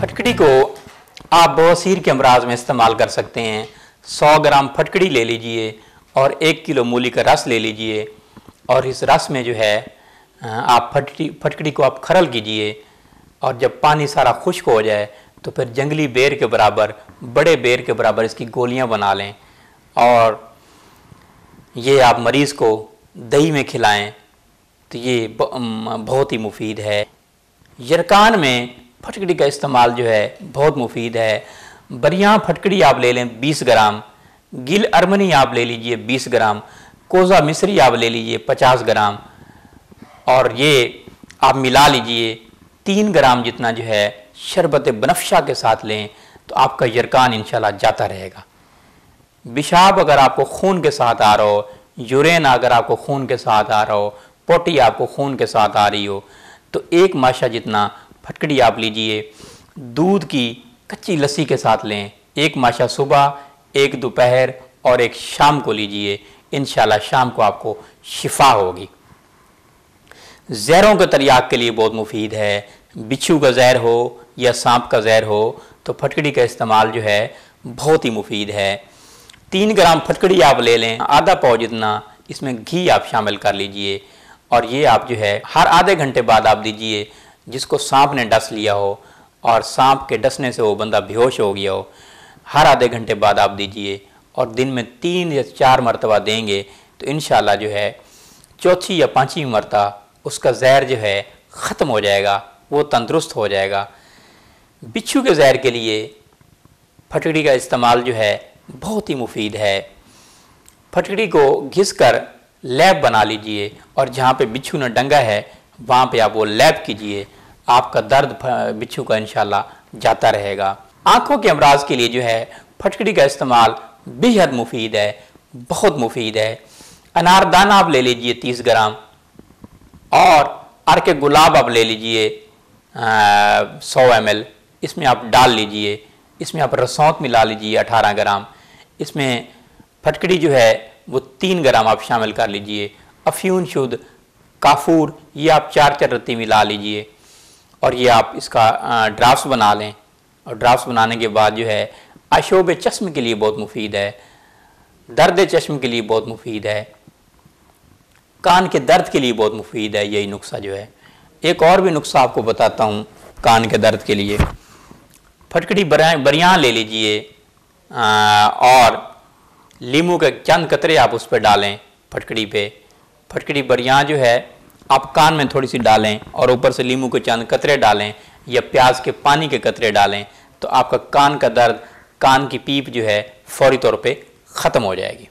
फटकड़ी को आप बवासीर के अमराज में इस्तेमाल कर सकते हैं। 100 ग्राम फटकड़ी ले लीजिए और 1 किलो मूली का रस ले लीजिए और इस रस में जो है आप फटकड़ी को आप खरल कीजिए और जब पानी सारा खुश्क हो जाए तो फिर जंगली बेर के बराबर, बड़े बेर के बराबर इसकी गोलियां बना लें और ये आप मरीज़ को दही में खिलाएं तो ये बहुत ही मुफीद है। यरकान में फटकड़ी का इस्तेमाल जो है बहुत मुफीद है। बरियां फटकड़ी आप ले लें 20 ग्राम, गिल अरमनी आप ले लीजिए 20 ग्राम, कोज़ा मिस्री आप ले लीजिए 50 ग्राम और ये आप मिला लीजिए 3 ग्राम जितना जो है शरबत बनफ्शा के साथ लें तो आपका यरकान इंशाल्लाह जाता रहेगा। पेशाब अगर आपको खून के साथ आ रहा हो, यूरेन अगर आपको खून के साथ आ रहा हो, पोटी आपको खून के साथ आ रही हो तो 1 माशा जितना फटकड़ी आप लीजिए। दूध की कच्ची लस्सी के साथ लें, 1 माशा सुबह, 1 दोपहर और 1 शाम को लीजिए। इंशाल्लाह शाम को आपको शिफा होगी। जहरों के तरियाक के लिए बहुत मुफीद है। बिच्छू का जहर हो या सांप का जहर हो तो फटकड़ी का इस्तेमाल जो है बहुत ही मुफीद है। 3 ग्राम फटकड़ी आप ले लें, आधा पाव जितना इसमें घी आप शामिल कर लीजिए और ये आप जो है हर आधे घंटे बाद आप दीजिए। जिसको सांप ने डस लिया हो और सांप के डसने से वो बंदा बेहोश हो गया हो, हर आधे घंटे बाद आप दीजिए और दिन में 3 या 4 मरतबा देंगे तो इंशाल्लाह जो है चौथी या 5वीं मरतबा उसका जहर जो है ख़त्म हो जाएगा, वो तंदुरुस्त हो जाएगा। बिच्छू के जहर के लिए फटकड़ी का इस्तेमाल जो है बहुत ही मुफीद है। फटकड़ी को घिस कर लैब बना लीजिए और जहाँ पे बिच्छू ने डंगा है वहाँ पे आप वो लैब कीजिए, आपका दर्द बिच्छू का इंशाल्लाह जाता रहेगा। आँखों के अमराज के लिए जो है फटकड़ी का इस्तेमाल बेहद मुफीद है, बहुत मुफीद है। अनारदाना आप ले लीजिए 30 ग्राम और अर्क गुलाब आप ले लीजिए 100 ml, इसमें आप डाल लीजिए। इसमें आप रसौंत मिला लीजिए 18 ग्राम, इसमें फटकड़ी जो है वो 3 ग्राम आप शामिल कर लीजिए। अफ्यून शुद्ध काफूर ये आप 4 रत्ती मिला लीजिए और ये आप इसका ड्राफ्ट बना लें और ड्राफ्ट बनाने के बाद जो है आशोब चश्म के लिए बहुत मुफीद है, दर्द चश्म के लिए बहुत मुफीद है, कान के दर्द के लिए बहुत मुफीद है यही नुस्खा जो है। एक और भी नुस्खा आपको बताता हूँ कान के दर्द के लिए। फटकड़ी बरियां ले लीजिए और लीमू के चंद कतरे आप उस पर डालें फटकड़ी पे। फटकड़ी बरियां जो है आप कान में थोड़ी सी डालें और ऊपर से लीमू के चंद कतरे डालें या प्याज के पानी के कतरे डालें तो आपका कान का दर्द, कान की पीप जो है फौरी तौर पे ख़त्म हो जाएगी।